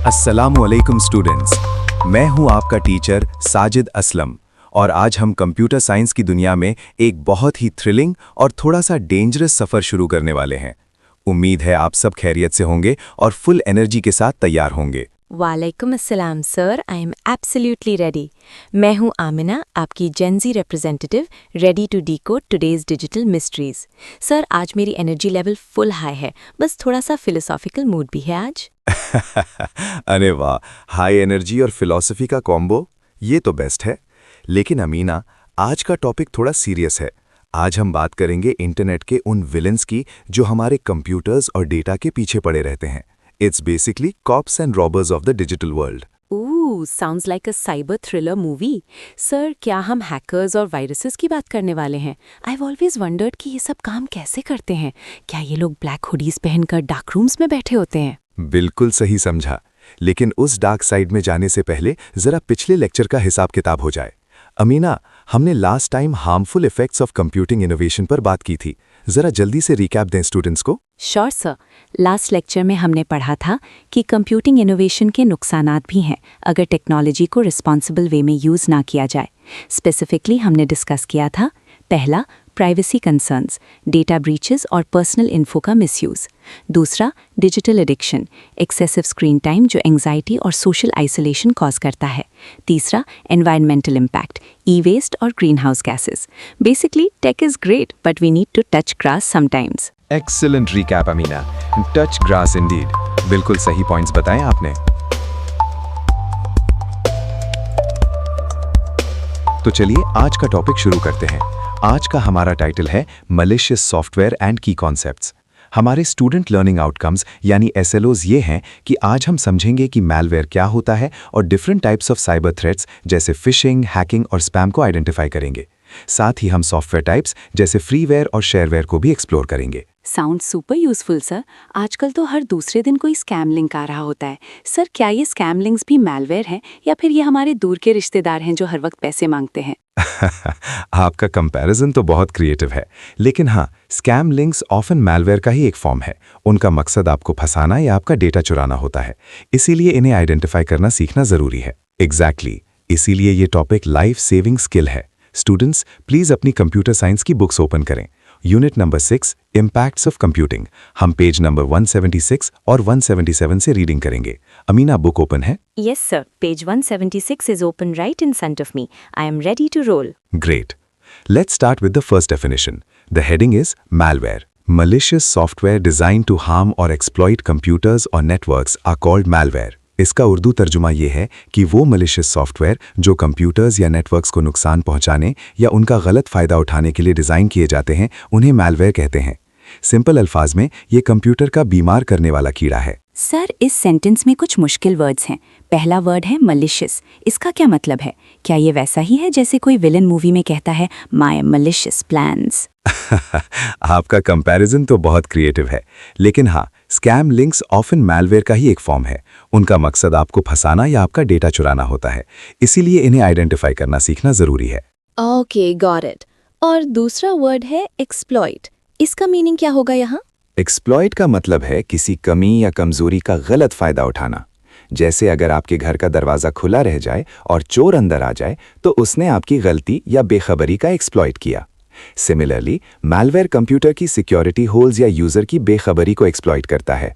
अस्सलामुअलैकुम स्टूडेंट्स, मैं हूं आपका टीचर साजिद असलम और आज हम कंप्यूटर साइंस की दुनिया में एक बहुत ही थ्रिलिंग और थोड़ा सा डेंजरस सफ़र शुरू करने वाले हैं। उम्मीद है आप सब खैरियत से होंगे और फुल एनर्जी के साथ तैयार होंगे। वालेकुम अस्सलाम sir, I am absolutely ready. मैं हूं आमिना, आपकी Gen Z representative, ready to decode today's digital mysteries. Sir, आज मेरी एनर्जी लेवल फुल हाई है, बस थोड़ा सा फिलोसॉफिकल मूड भी है आज। अरे वाह, हाई एनर्जी और फिलॉसफी का कॉम्बो, ये तो बेस्ट है। लेकिन अमीना, आज का टॉपिक थोड़ा सीरियस है। आज हम बात करेंगे इंटरनेट के उन विलेंस की जो हमारे कंप्यूटर्स और डेटा के पीछे पड़े रहते हैं। It's basically cops and robbers of the digital world. Oh, sounds like a cyber thriller movie. Sir, क्या हम हैकर्स और वायरसेस की बात करने वाले हैं? आई हैव ऑलवेज वंडर्ड कि ये सब काम कैसे करते हैं। क्या ये लोग ब्लैक हुडीज पहनकर डार्क रूम्स में बैठे होते हैं? बिल्कुल सही समझा, लेकिन उस डार्क साइड में जाने से पहले जरा पिछले लेक्चर का हिसाब किताब हो जाए। अमीना, हमने last time harmful effects of computing innovation पर बात की थी। जरा जल्दी से रिकैप दें स्टूडेंट्स को। श्योर सर, लास्ट लेक्चर में हमने पढ़ा था कि कंप्यूटिंग इनोवेशन के नुकसानात भी हैं अगर टेक्नोलॉजी को रिस्पॉन्सिबल वे में यूज़ ना किया जाए। स्पेसिफिकली हमने डिस्कस किया था, पहला, प्राइवेसी कंसर्न्स, डेटा ब्रीचेस और पर्सनल इन्फो का मिसयूज़। दूसरा, digital addiction, excessive screen time जो एंग्जाइटी और सोशल आइसोलेशन कॉज करता है। तीसरा, एनवायरमेंटल इम्पैक्ट, ई वेस्ट और greenhouse gases. Basically tech is great but we need to touch grass sometimes. Excellent recap Amina, touch grass indeed. बिल्कुल सही points बताएं आपने। तो चलिए आज का टॉपिक शुरू करते हैं। आज का हमारा टाइटल है मलिशियस सॉफ्टवेयर एंड की कॉन्सेप्ट्स। हमारे स्टूडेंट लर्निंग आउटकम्स यानी एसएलओज ये हैं कि आज हम समझेंगे कि मैलवेयर क्या होता है और different types of cyber threats जैसे फिशिंग, हैकिंग और स्पैम को आइडेंटिफाई करेंगे। साथ ही हम सॉफ्टवेयर टाइप्स जैसे फ्रीवेयर और शेयरवेयर को भी एक्सप्लोर करेंगे। Sound super useful sir. आजकल तो हर दूसरे दिन कोई स्कैम लिंक आ रहा होता है। सर, क्या ये स्कैम लिंक्स भी मैलवेयर हैं या फिर ये हमारे दूर के रिश्तेदार हैं जो हर वक्त पैसे मांगते हैं? आपका कंपैरिजन तो बहुत क्रिएटिव है, लेकिन हाँ, स्कैम लिंक्स ऑफन मैलवेयर का ही एक फॉर्म है। उनका मकसद आपको फंसाना या आपका डेटा चुराना होता है, इसीलिए इन्हें आइडेंटिफाई करना सीखना जरूरी है। एग्जैक्टली, इसीलिए ये टॉपिक लाइफ सेविंग स्किल है। स्टूडेंट्स, प्लीज अपनी कंप्यूटर साइंस की बुक्स ओपन करें। Unit number 6, impacts of computing. हम पेज नंबर 176 और 177 से रीडिंग करेंगे। अमीना, बुक ओपन है? Yes, sir. Page 176 is open right in front of me. I am ready to roll. Great. Let's start with the first definition. The heading is malware. Malicious software designed to harm or exploit computers or networks are called malware. इसका उर्दू तर्जुमा ये है कि वो malicious software जो computers या networks को नुकसान पहुंचाने या उनका गलत फ़ायदा उठाने के लिए डिज़ाइन किए जाते हैं, उन्हें मैलवेयर कहते हैं। सिंपल अल्फाज में ये कंप्यूटर का बीमार करने वाला कीड़ा है। सर, इस सेंटेंस में कुछ मुश्किल वर्ड्स हैं। पहला वर्ड है मलिशियस। इसका क्या मतलब है? क्या ये वैसा ही है जैसे कोई विलन मूवी में कहता है माय मलिशियस प्लान्स? आपका कंपैरिजन तो बहुत क्रिएटिव है, लेकिन हाँ, स्कैम लिंक्स ऑफन मैलवेयर का ही एक फॉर्म है। उनका मकसद आपको फंसाना या आपका डेटा चुराना होता है, इसीलिए इन्हें आइडेंटिफाई करना सीखना जरूरी है। Okay, got it. और दूसरा वर्ड है एक्सप्लॉइट। इसका मीनिंग क्या होगा यहाँ? एक्सप्लॉइट का मतलब है किसी कमी या कमजोरी का गलत फायदा उठाना। जैसे अगर आपके घर का दरवाजा खुला रह जाए और चोर अंदर आ जाए तो उसने आपकी गलती या बेखबरी का एक्सप्लॉइट किया। सिमिलरली, मैलवेयर कंप्यूटर की सिक्योरिटी होल्स या यूजर की बेखबरी को एक्सप्लॉइट करता है।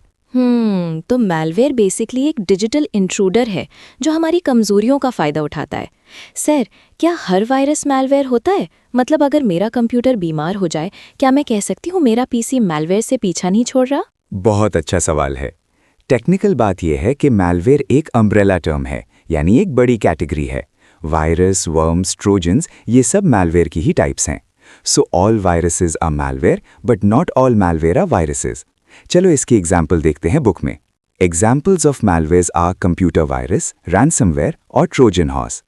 तो मैलवेयर बेसिकली एक डिजिटल इंट्रूडर है जो हमारी कमजोरियों का फायदा उठाता है। सर, क्या हर वायरस मैलवेयर होता है? मतलब अगर मेरा कंप्यूटर बीमार हो जाए, क्या मैं कह सकती हूँ मेरा पीसी मैलवेयर से पीछा नहीं छोड़ रहा? बहुत अच्छा सवाल है। टेक्निकल बात यह है कि मैलवेयर एक अम्ब्रेला टर्म है, यानी एक बड़ी कैटेगरी है। वायरस, वर्म्स, ट्रोजन्स, ये सब मैलवेयर की ही टाइप्स हैं। So all viruses are malware but not all malware are viruses. चलो इसकी एग्जाम्पल देखते हैं बुक में। Examples of malwares are computer virus, ransomware और ट्रोजन हॉर्स।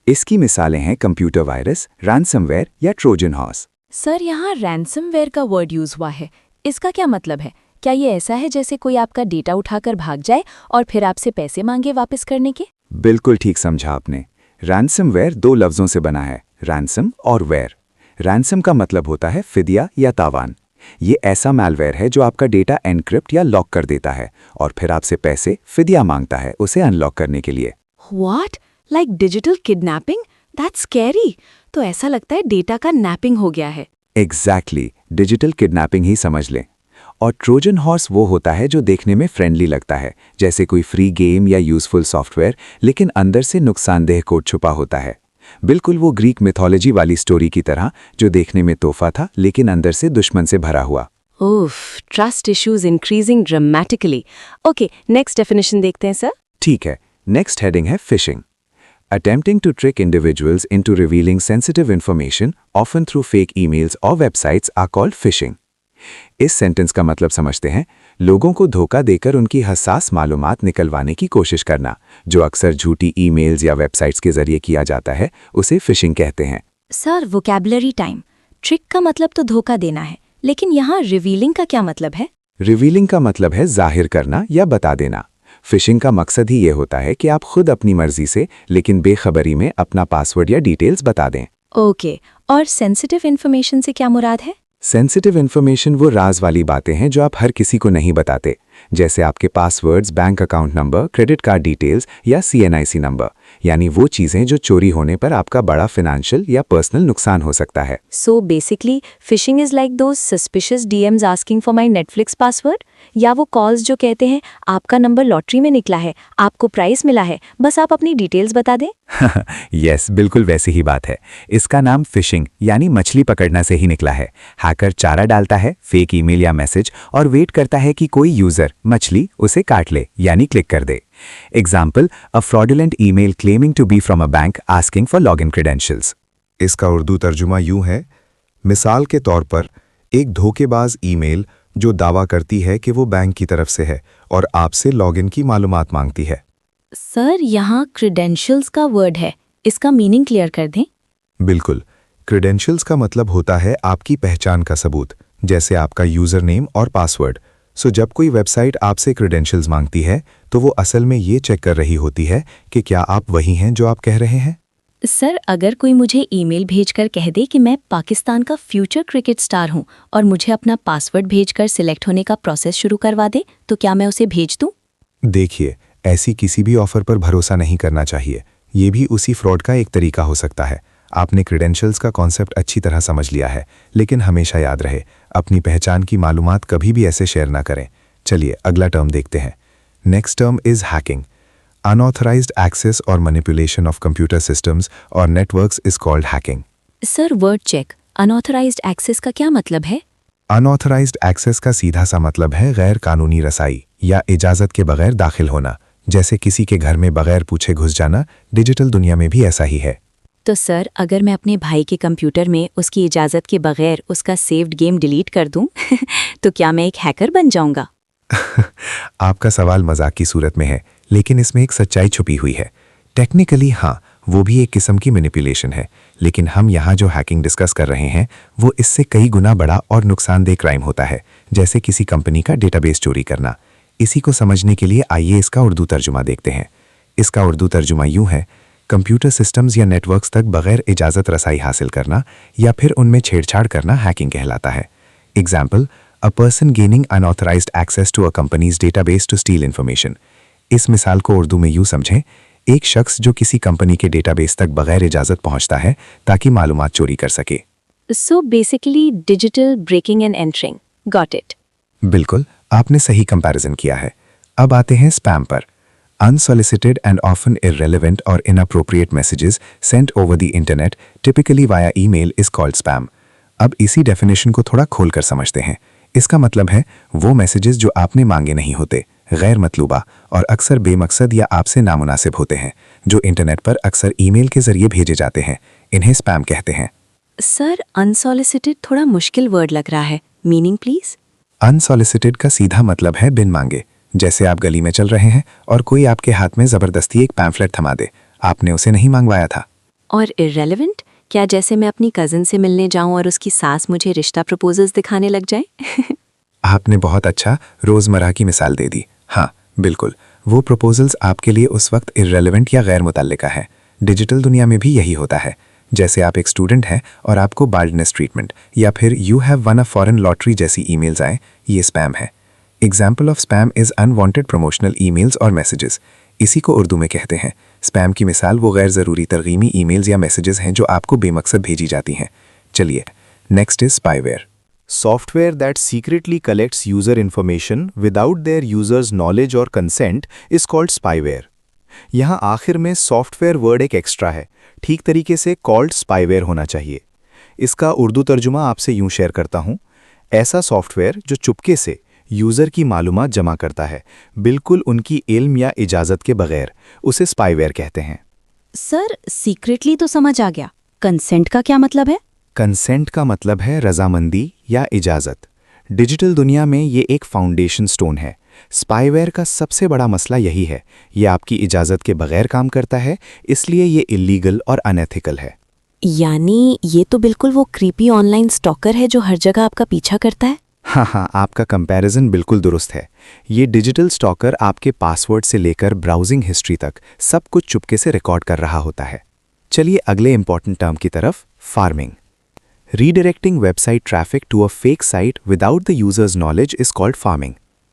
इसकी मिसालें हैं कंप्यूटर वायरस, रैंसमवेयर या ट्रोजन हॉर्स। सर, यहाँ रैंसमवेयर का वर्ड यूज हुआ है। इसका क्या मतलब है? क्या ये ऐसा है जैसे कोई आपका डेटा उठाकर भाग जाए और फिर आपसे पैसे मांगे वापस करने के? बिल्कुल ठीक समझा आपने। रैंसमवेयर दो लफ्जों से बना है, रैंसम और वेयर। रैंसम का मतलब होता है फिदिया या तावान। ये ऐसा मैलवेयर है जो आपका डेटा एनक्रिप्ट या लॉक कर देता है और फिर आपसे पैसे फिदिया मांगता है उसे अनलॉक करने के लिए। What? Like digital kidnapping? That's scary. तो ऐसा लगता है डेटा का नैपिंग हो गया है। एग्जैक्टली, डिजिटल किडनैपिंग ही समझ लें। और ट्रोजन हॉर्स वो होता है जो देखने में फ्रेंडली लगता है, जैसे कोई फ्री गेम या यूजफुल सॉफ्टवेयर, लेकिन अंदर से नुकसानदेह कोड छुपा होता है। बिल्कुल वो ग्रीक मिथोलॉजी वाली स्टोरी की तरह जो देखने में तोहफा था लेकिन अंदर से दुश्मन से भरा हुआ। Oof, trust issues increasing dramatically. Okay, next definition देखते हैं सर। ठीक है, नेक्स्ट हेडिंग है fishing. Attempting to trick individuals into revealing sensitive information, often through fake emails or websites, are called phishing. इस सेंटेंस का मतलब समझते हैं, लोगों को धोखा देकर उनकी हसास मालूमात निकलवाने की कोशिश करना, जो अक्सर झूठी ईमेल्स या वेबसाइट्स के जरिए किया जाता है, उसे फिशिंग कहते हैं। Sir, vocabulary time. ट्रिक का मतलब तो धोखा देना है, लेकिन यहाँ रिवीलिंग का क्या मतलब है? रिवीलिंग का मतलब है जाहिर करना या बता देना। फिशिंग का मकसद ही ये होता है कि आप खुद अपनी मर्जी से लेकिन बेखबरी में अपना पासवर्ड या डिटेल्स बता दें। ओके, और सेंसिटिव इन्फॉर्मेशन से क्या मुराद है? सेंसिटिव इन्फॉर्मेशन वो राज वाली बातें हैं जो आप हर किसी को नहीं बताते, जैसे आपके passwords, bank account number, credit card details या CNIC नंबर, यानी वो चीज़ें जो चोरी होने पर आपका बड़ा फाइनेंशियल या पर्सनल नुकसान हो सकता है। So basically fishing is like those suspicious DMs asking for my Netflix password, या वो कॉल्स जो कहते हैं आपका नंबर लॉटरी में निकला है, आपको प्राइस मिला है, बस आप अपनी डिटेल्स बता दें। यस, बिल्कुल वैसी ही बात है। इसका नाम फिशिंग यानी मछली पकड़ना से ही निकला है। हैकर चारा डालता है, फेक ईमेल या मैसेज, और वेट करता है कि कोई यूजर मछली उसे काट ले यानी क्लिक कर दे। Example, a fraudulent email claiming to be from a bank asking for login credentials. इसका उर्दू तर्जुमा यूं है, मिसाल के तौर पर एक धोखेबाज ईमेल जो दावा करती है कि वो बैंक की तरफ से है और आपसे लॉगिन की मालूमात मांगती है। सर, यहाँ क्रेडेंशियल्स का वर्ड है, इसका मीनिंग क्लियर कर दें। बिल्कुल, क्रेडेंशियल्स का मतलब होता है आपकी पहचान का सबूत, जैसे आपका यूजर नेम और पासवर्ड। सो जब कोई वेबसाइट आपसे क्रेडेंशियल्स मांगती है तो वो असल में ये चेक कर रही होती है कि क्या आप वही हैं जो आप कह रहे हैं। सर, अगर कोई मुझे ईमेल भेजकर कह दे कि मैं पाकिस्तान का फ्यूचर क्रिकेट स्टार हूं और मुझे अपना पासवर्ड भेजकर सिलेक्ट होने का प्रोसेस शुरू करवा दे, तो क्या मैं उसे भेज दूं? देखिए, ऐसी किसी भी ऑफर पर भरोसा नहीं करना चाहिए। ये भी उसी फ्रॉड का एक तरीका हो सकता है। आपने क्रेडेंशियल्स का कॉन्सेप्ट अच्छी तरह समझ लिया है, लेकिन हमेशा याद रहे, अपनी पहचान की मालूमात कभी भी ऐसे शेयर ना करें। चलिए अगला टर्म देखते हैं। Next term is hacking. Unauthorized access or manipulation of computer systems or networks is called hacking. Sir, word check, unauthorised access का क्या मतलब है? Unauthorized access का सीधा सा मतलब है गैर कानूनी रसाई या इजाज़त के बगैर दाखिल होना, जैसे किसी के घर में बगैर पूछे घुस जाना। डिजिटल दुनिया में भी ऐसा ही है। तो सर, अगर मैं अपने भाई के कंप्यूटर में उसकी इजाज़त के बगैर उसका सेव्ड गेम डिलीट कर दूं, तो क्या मैं एक हैकर बन जाऊंगा? आपका सवाल मजाक की सूरत में है, लेकिन इसमें एक सच्चाई छुपी हुई है। टेक्निकली हाँ, वो भी एक किस्म की मैनिपुलेशन है, लेकिन हम यहाँ जो हैकिंग डिस्कस कर रहे हैं वो इससे कई गुना बड़ा और नुकसानदेह क्राइम होता है, जैसे किसी कंपनी का डेटाबेस चोरी करना। इसी को समझने के लिए आइए इसका उर्दू तर्जुमा देखते हैं। इसका उर्दू तर्जुमा यूं है, कंप्यूटर सिस्टम्स या नेटवर्क्स तक बगैर इजाज़त रसाई हासिल करना या फिर उनमें छेड़छाड़ करना हैकिंग कहलाता है। Example, a person gaining unauthorised access to a company's database to steal information. इस मिसाल को उर्दू में यूं समझें, एक शख्स जो किसी कंपनी के डेटाबेस तक बगैर इजाज़त पहुंचता है ताकि मालूमात चोरी कर सके। So basically digital breaking and entering. Got it. बिल्कुल, आपने सही कंपैरिजन किया है। अब आते हैं स्पैम पर। Unsolicited and often irrelevant or inappropriate messages sent over the internet, typically via email, is called spam. अब इसी डेफिनेशन को थोड़ा खोलकर समझते हैं। इसका मतलब है वो मैसेजेस जो आपने मांगे नहीं होते, गैर मतलूबा और अक्सर बेमकसद या आपसे नामुनासिब होते हैं, जो इंटरनेट पर अक्सर ईमेल के जरिए भेजे जाते हैं। इन्हें स्पैम कहते हैं। सर, अनसॉलिसिटेड थोड़ा मुश्किल वर्ड लग रहा है, मीनिंग प्लीज? अनसॉलिसिटेड का सीधा मतलब है बिन मांगे, जैसे आप गली में चल रहे हैं और कोई आपके हाथ में जबरदस्ती एक पैम्फलेट थमा दे, आपने उसे नहीं मंगवाया था। और इररेलेवेंट, क्या जैसे मैं अपनी कजिन से मिलने जाऊं और उसकी सास मुझे रिश्ता प्रपोजल्स दिखाने लग जाए? आपने बहुत अच्छा रोजमर्रा की मिसाल दे दी। हाँ बिल्कुल, वो प्रपोजल्स आपके लिए उस वक्त इररेलेवेंट या गैर मुतल्लिका है। डिजिटल दुनिया में भी यही होता है। जैसे आप एक स्टूडेंट हैं और आपको बाल्डनेस ट्रीटमेंट या फिर you have won a foreign lottery जैसी ईमेल्स आए, ये स्पैम है। Example of spam is unwanted promotional emails और मैसेजेस। इसी को उर्दू में कहते हैं। स्पैम की मिसाल वो गैर ज़रूरी तरगीमी ईमेल्स या मैसेजेस हैं जो आपको बेमकसद भेजी जाती हैं। चलिए, next is spyware. Software that secretly collects user information without their users' knowledge or consent is called spyware. यहाँ आखिर में सॉफ्टवेयर वर्ड एक एक्स्ट्रा है, ठीक तरीके से कॉल्ड स्पाईवेयर होना चाहिए। इसका उर्दू तर्जुमा आपसे यूं शेयर करता हूँ। ऐसा सॉफ्टवेयर जो चुपके से यूज़र की मालूमात जमा करता है, बिल्कुल उनकी इल्म या इजाज़त के बगैर, उसे स्पाईवेयर कहते हैं। सर, सीक्रेटली तो समझ आ गया, कंसेंट का क्या मतलब है? कंसेंट का मतलब है रजामंदी या इजाज़त। डिजिटल दुनिया में ये एक फाउंडेशन स्टोन है। स्पाईवेयर का सबसे बड़ा मसला यही है, ये आपकी इजाज़त के बगैर काम करता है, इसलिए ये इलीगल और अनएथिकल है। यानी ये तो बिल्कुल वो क्रीपी ऑनलाइन स्टॉकर है जो हर जगह आपका पीछा करता है। हाँ, आपका कंपैरिजन बिल्कुल दुरुस्त है। ये डिजिटल स्टॉकर आपके पासवर्ड से लेकर ब्राउजिंग हिस्ट्री तक सब कुछ चुपके से रिकॉर्ड कर रहा होता है। चलिए अगले इंपॉर्टेंट टर्म की तरफ, farming. Redirecting website traffic to a fake site without the user's knowledge is called farming.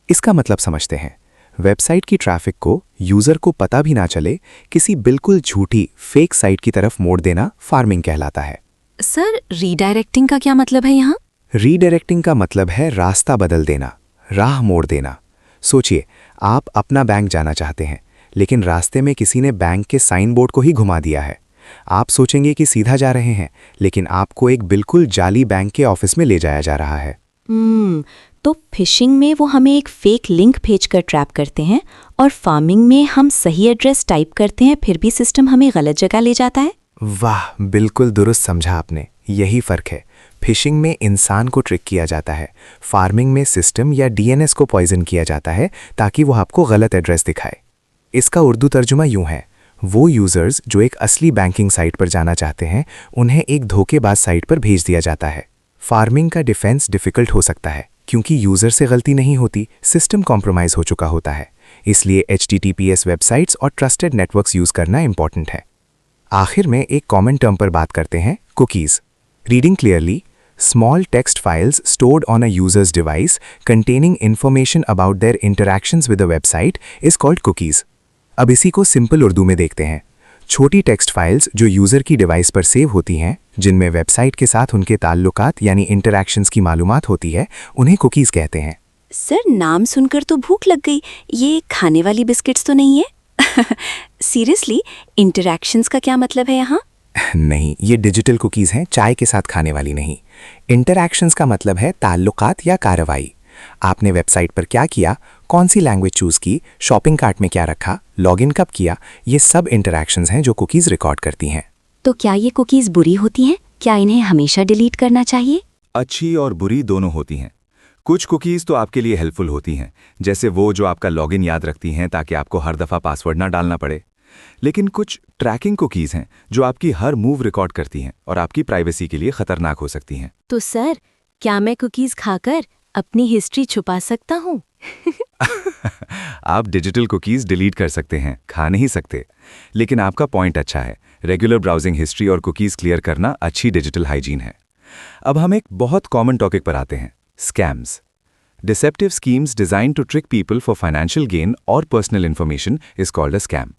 इसका मतलब समझते हैं। वेबसाइट की ट्रैफिक को यूज़र को पता भी ना चले किसी बिल्कुल झूठी फेक साइट की तरफ मोड़ देना फार्मिंग कहलाता है। सर, रीडायरेक्टिंग का क्या मतलब है यहाँ? रीडायरेक्टिंग का मतलब है रास्ता बदल देना, राह मोड़ देना। सोचिए, आप अपना बैंक जाना चाहते हैं, लेकिन रास्ते में किसी ने बैंक के साइन बोर्ड को ही घुमा दिया है। आप सोचेंगे कि सीधा जा रहे हैं, लेकिन आपको एक बिल्कुल जाली बैंक के ऑफिस में ले जाया जा रहा है। तो फिशिंग में वो हमें एक फेक लिंक भेजकर ट्रैप करते हैं और फार्मिंग में हम सही एड्रेस टाइप करते हैं, फिर भी सिस्टम हमें गलत जगह ले जाता है। वाह, बिल्कुल दुरुस्त समझा आपने। यही फ़र्क है। फिशिंग में इंसान को ट्रिक किया जाता है, फार्मिंग में सिस्टम या डीएनएस को पॉइजन किया जाता है ताकि वो आपको गलत एड्रेस दिखाए। इसका उर्दू तर्जुमा यूं है, वो यूज़र्स जो एक असली बैंकिंग साइट पर जाना चाहते हैं, उन्हें एक धोखेबाज साइट पर भेज दिया जाता है। फार्मिंग का डिफेंस डिफ़िकल्ट हो सकता है क्योंकि यूज़र से गलती नहीं होती, सिस्टम कॉम्प्रोमाइज़ हो चुका होता है। इसलिए HTTPS वेबसाइट्स और ट्रस्टेड नेटवर्क्स यूज़ करना इंपॉर्टेंट है। आखिर में एक कॉमन टर्म पर बात करते हैं, cookies. Reading clearly, small text files stored on a user's device containing information about their interactions with a website is called cookies. अब इसी को सिंपल उर्दू में देखते हैं। छोटी टेक्स्ट फाइल्स जो यूज़र की डिवाइस पर सेव होती हैं, जिनमें वेबसाइट के साथ उनके ताल्लुकात यानी इंटरैक्शंस की मालूमात होती है, उन्हें कुकीज़ कहते हैं। सर, नाम सुनकर तो भूख लग गई। ये खाने वाली बिस्किट्स तो नहीं है? सीरियसली, इंटरैक्शंस का क्या मतलब है यहाँ? नहीं, ये डिजिटल कुकीज़ हैं, चाय के साथ खाने वाली नहीं। इंटरैक्शंस का मतलब है ताल्लुकात या कार्रवाई। आपने वेबसाइट पर क्या किया, कौन सी लैंग्वेज चूज़ की, शॉपिंग कार्ट में क्या रखा, लॉगिन कब किया, ये सब इंटरैक्शंस हैं जो कुकीज़ रिकॉर्ड करती हैं। तो क्या ये कुकीज़ बुरी होती हैं? क्या इन्हें हमेशा डिलीट करना चाहिए? अच्छी और बुरी दोनों होती हैं। कुछ कुकीज़ तो आपके लिए हेल्पफुल होती हैं, जैसे वो जो आपका लॉगिन याद रखती हैं ताकि आपको हर दफ़ा पासवर्ड ना डालना पड़े। लेकिन कुछ ट्रैकिंग कुकीज़ हैं जो आपकी हर मूव रिकॉर्ड करती हैं और आपकी प्राइवेसी के लिए खतरनाक हो सकती हैं। तो सर, क्या मैं कुकीज़ खाकर अपनी हिस्ट्री छुपा सकता हूँ? आप डिजिटल कुकीज़ डिलीट कर सकते हैं, खा नहीं सकते। लेकिन आपका पॉइंट अच्छा है, रेगुलर ब्राउजिंग हिस्ट्री और कुकीज़ क्लियर करना अच्छी डिजिटल हाइजीन है। अब हम एक बहुत कॉमन टॉपिक पर आते हैं, scams. Deceptive schemes designed to trick people for financial gain or personal information is called a scam.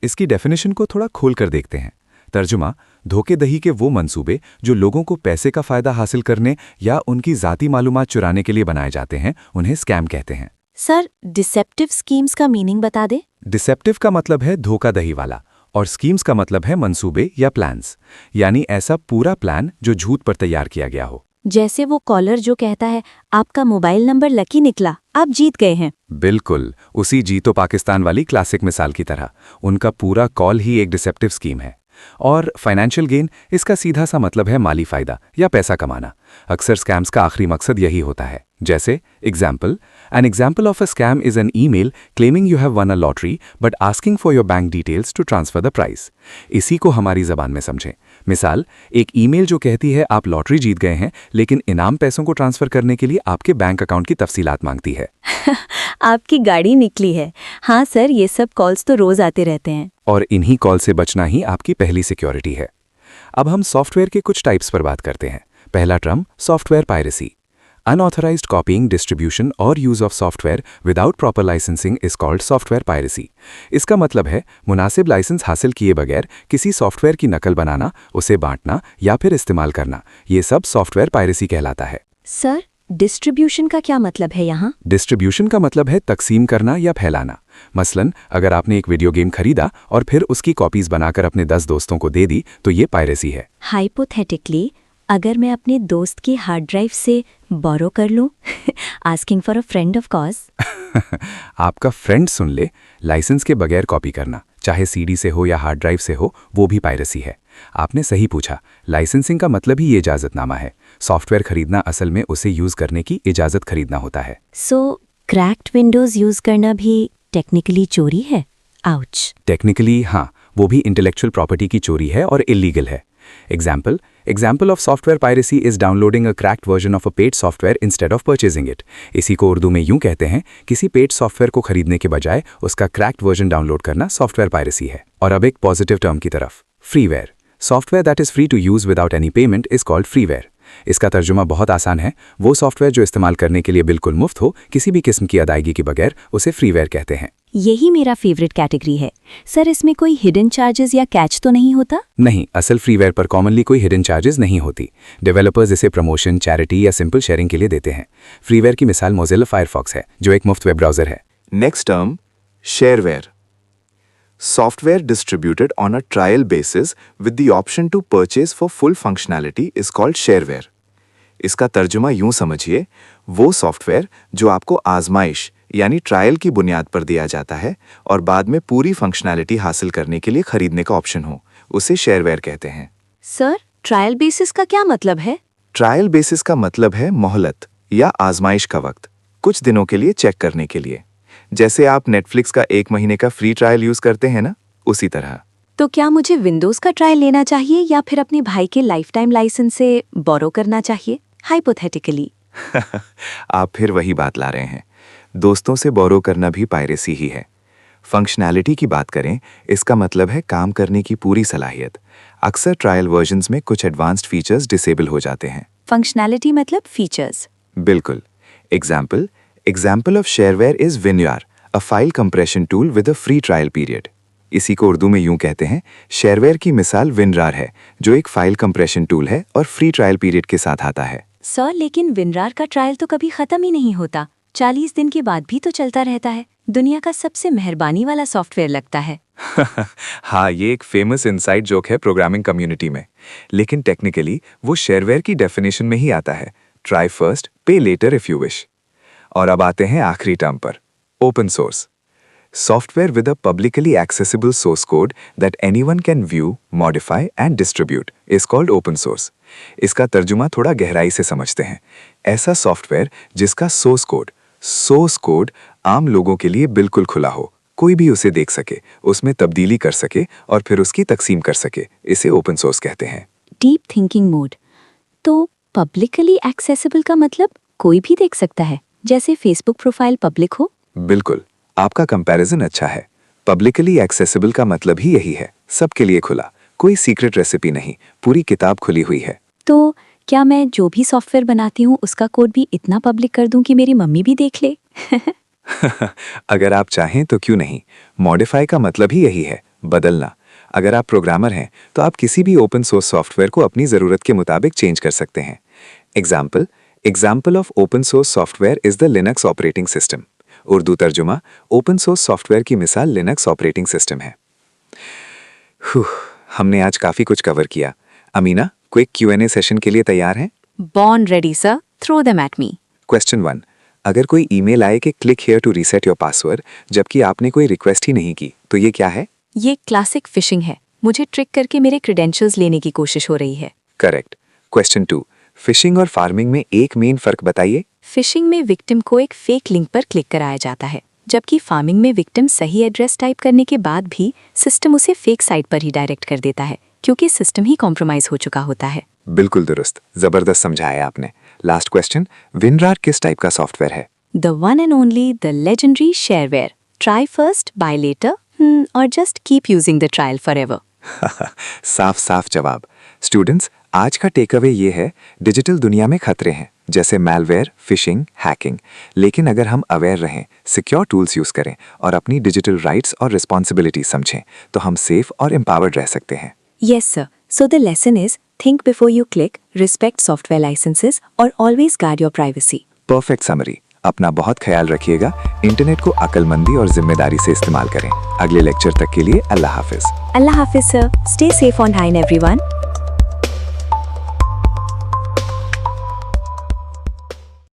इसकी डेफिनेशन को थोड़ा खोलकर देखते हैं। तर्जुमा, धोखेदही के वो मंसूबे जो लोगों को पैसे का फायदा हासिल करने या उनकी ज़ाती मालूमात चुराने के लिए बनाए जाते हैं, उन्हें स्कैम कहते हैं। सर, डिसेप्टिव स्कीम्स का मीनिंग बता दे। डिसेप्टिव का मतलब है धोखादही वाला और स्कीम्स का मतलब है मंसूबे या प्लान्स, यानी ऐसा पूरा प्लान जो झूठ पर तैयार किया गया हो। जैसे वो कॉलर जो कहता है आपका मोबाइल नंबर लकी निकला, आप जीत गए हैं। बिल्कुल, उसी जीतो पाकिस्तान वाली क्लासिक मिसाल की तरह उनका पूरा कॉल ही एक डिसेप्टिव स्कीम है। और फाइनेंशियल गेन, इसका सीधा सा मतलब है माली फ़ायदा या पैसा कमाना। अक्सर स्कैम्स का आखिरी मकसद यही होता है। जैसे an example of a scam is an email claiming you have won a lottery but asking for your bank details to transfer the prize. इसी को हमारी ज़बान में समझें। मिसाल, एक ईमेल जो कहती है आप लॉटरी जीत गए हैं, लेकिन इनाम पैसों को ट्रांसफ़र करने के लिए आपके बैंक अकाउंट की तफसीलात मांगती है। आपकी गाड़ी निकली है। हाँ सर, ये सब कॉल्स तो रोज़ आते रहते हैं। और इन्हीं कॉल से बचना ही आपकी पहली सिक्योरिटी है। अब हम सॉफ्टवेयर के कुछ टाइप्स पर बात करते हैं। पहला term software piracy. Unauthorized copying, distribution और use of software without proper licensing is called software piracy। इसका मतलब है मुनासिब लाइसेंस हासिल किए बगैर किसी सॉफ्टवेयर की नकल बनाना, उसे बांटना या फिर इस्तेमाल करना, ये सब सॉफ्टवेयर पायरेसी कहलाता है। सर, डिस्ट्रीब्यूशन का क्या मतलब है यहाँ? डिस्ट्रीब्यूशन का मतलब है तकसीम करना या फैलाना। मसलन अगर आपने एक वीडियो गेम खरीदा और फिर उसकी कॉपीज बनाकर अपने 10 दोस्तों को दे दी तो ये पायरेसी है। हाइपोथेटिकली, अगर मैं अपने दोस्त की हार्ड ड्राइव से बोरो कर लूं, asking for a friend of course. आपका फ्रेंड सुन ले, लाइसेंस के बगैर कॉपी करना, चाहे सीडी से हो या हार्ड ड्राइव से हो, वो भी पायरेसी है। आपने सही पूछा, लाइसेंसिंग का मतलब ही ये इजाज़तनामा है। सॉफ्टवेयर खरीदना असल में उसे यूज़ करने की इजाज़त खरीदना होता है। सो क्रैक्ड विंडोज यूज करना भी टेक्निकली चोरी है? आउच। टेक्निकली हाँ, वो भी इंटेलेक्चुअल प्रॉपर्टी की चोरी है और इलीगल है। Example of software piracy is downloading a cracked version of a paid software instead of purchasing it। इसी को उर्दू में यूं कहते हैं, किसी पेड सॉफ्टवेयर को खरीदने के बजाय उसका क्रैक्ड वर्जन डाउनलोड करना सॉफ्टवेयर पायरेसी है। और अब एक पॉजिटिव टर्म की तरफ, freeware. Software that is free to use without any payment is called freeware. इसका तर्जुमा बहुत आसान है, वो सॉफ्टवेयर जो इस्तेमाल करने के लिए बिल्कुल मुफ्त हो, किसी भी किस्म की अदायगी के बगैर, उसे फ्रीवेयर कहते हैं। यही मेरा फेवरेट कैटेगरी है। सर, इसमें कोई हिडन चार्जेस या कैच तो नहीं होता? नहीं, असल फ्रीवेयर पर कॉमनली कोई हिडन चार्जेस नहीं होती। डेवलपर्स इसे प्रमोशन, चैरिटी या सिंपल शेयरिंग के लिए देते हैं। फ्रीवेयर की मिसाल मोजिला फायरफॉक्स है, जो एक मुफ्त वेब ब्राउजर है। Next term shareware. Software distributed on a trial basis with the option to purchase for full functionality is called shareware। इसका तर्जुमा यूं समझिए, वो सॉफ्टवेयर जो आपको आजमाइश यानी ट्रायल की बुनियाद पर दिया जाता है और बाद में पूरी फंक्शनैलिटी हासिल करने के लिए खरीदने का ऑप्शन हो, उसे शेयरवेयर कहते हैं। सर, ट्रायल बेसिस का क्या मतलब है? ट्रायल बेसिस का मतलब है मोहलत या आजमाइश का वक्त, कुछ दिनों के लिए चेक करने के लिए। जैसे आप नेटफ्लिक्स का 1 महीने का फ्री ट्रायल यूज करते हैं ना, उसी तरह। तो क्या मुझे विंडोज का ट्रायल लेना चाहिए या फिर अपने भाई के लाइफ टाइम लाइसेंस से बोरो करना चाहिए? हाइपोथेटिकली। आप फिर वही बात ला रहे हैं। दोस्तों से बोरो करना भी पायरेसी ही है। फंक्शनैलिटी की बात करें, इसका मतलब है काम करने की पूरी सलाहियत। अक्सर ट्रायल वर्जन्स में कुछ एडवांस्ड फीचर्स डिसेबल हो जाते हैं। फंक्शनैलिटी मतलब फीचर्स? बिल्कुल। Example of shareware is WinRAR, a file compression tool with a free trial period. इसी को उर्दू में यूं कहते हैं, शेयरवेयर की मिसाल विनरार है, जो एक फाइल कंप्रेशन टूल है और फ्री ट्रायल पीरियड के साथ आता है। सर, लेकिन विनरार का ट्रायल तो कभी खत्म ही नहीं होता, 40 दिन के बाद भी तो चलता रहता है। दुनिया का सबसे मेहरबानी वाला सॉफ्टवेयर लगता है। हाँ, ये एक फेमस इनसाइड जोक है प्रोग्रामिंग कम्युनिटी में, लेकिन टेक्निकली वो शेयरवेयर की डेफिनेशन में ही आता है। ट्राई फर्स्ट, पे लेटर इफ यू विश। और अब आते हैं आखिरी टर्म पर, open source. Software with a publicly accessible source code that anyone can view, modify and distribute is called open source। इसका तर्जुमा थोड़ा गहराई से समझते हैं। ऐसा सॉफ्टवेयर जिसका सोर्स कोड आम लोगों के लिए बिल्कुल खुला हो, कोई भी उसे देख सके, उसमें तब्दीली कर सके और फिर उसकी तकसीम कर सके, इसे ओपन सोर्स कहते हैं। Deep thinking mode. तो पब्लिकली एक्सेसिबल का मतलब कोई भी देख सकता है, जैसे फेसबुक प्रोफाइल पब्लिक हो? बिल्कुल, आपका कंपैरिजन अच्छा है। पब्लिकली एक्सेसिबल का मतलब ही यही है, सबके लिए खुला, कोई सीक्रेट रेसिपी नहीं, पूरी किताब खुली हुई है। तो क्या मैं जो भी सॉफ्टवेयर बनाती हूँ उसका कोड भी इतना पब्लिक कर दूं कि मेरी मम्मी भी देख ले? अगर आप चाहें तो क्यों नहीं। मॉडिफाई का मतलब ही यही है, बदलना। अगर आप प्रोग्रामर हैं तो आप किसी भी ओपन सोर्स सॉफ्टवेयर को अपनी ज़रूरत के मुताबिक चेंज कर सकते हैं। Example of open source software is the Linux operating system. Urdu तर्जुमा, ओपन सोर्स सॉफ्टवेयर की मिसाल लिनक्स ऑपरेटिंग सिस्टम है। हमने आज काफ़ी कुछ कवर किया। अमीना, क्विक Q&A सेशन के लिए तैयार हैं? Born ready sir, throw them at me. Question 1, अगर कोई ईमेल आए कि click here to reset your password, जबकि आपने कोई रिक्वेस्ट ही नहीं की, तो ये क्या है? ये क्लासिक फिशिंग है। मुझे ट्रिक करके मेरे क्रेडेंशियल्स लेने की कोशिश हो रही है। करेक्ट। क्वेश्चन 2, फिशिंग और फार्मिंग में एक मेन फर्क बताइए। फिशिंग में विक्टिम को एक फेक लिंक पर क्लिक कराया जाता है, जबकि फार्मिंग में विक्टिम सही एड्रेस टाइप करने के बाद भी सिस्टम उसे फेक साइट पर ही डायरेक्ट कर देता है, क्योंकि सिस्टम ही कॉम्प्रोमाइज हो चुका होता है। बिल्कुल दुरुस्त, जबरदस्त समझाया आपने। लास्ट क्वेश्चन, विनरार किस टाइप का सॉफ्टवेयर है? The one and only, the legendary shareware. Try first, buy later, और just keep using the trial forever. साफ साफ जवाब। स्टूडेंट्स, आज का टेक अवे ये है, डिजिटल दुनिया में खतरे हैं जैसे मैलवेयर, फिशिंग, हैकिंग। लेकिन अगर हम अवेयर रहें, सिक्योर टूल्स यूज करें और अपनी डिजिटल राइट्स और रिस्पॉन्सिबिलिटी समझें, तो हम सेफ और एम्पावर्ड रह सकते हैं। Yes, sir. So the lesson is think before you click, respect software licenses, or always guard your privacy. Perfect summary. अपना बहुत ख्याल रखिएगा, इंटरनेट को अक्लमंदी और जिम्मेदारी से इस्तेमाल करें। अगले लेक्चर तक के लिए अल्लाह हाफिज। Allah Hafiz, sir. Stay safe online, everyone.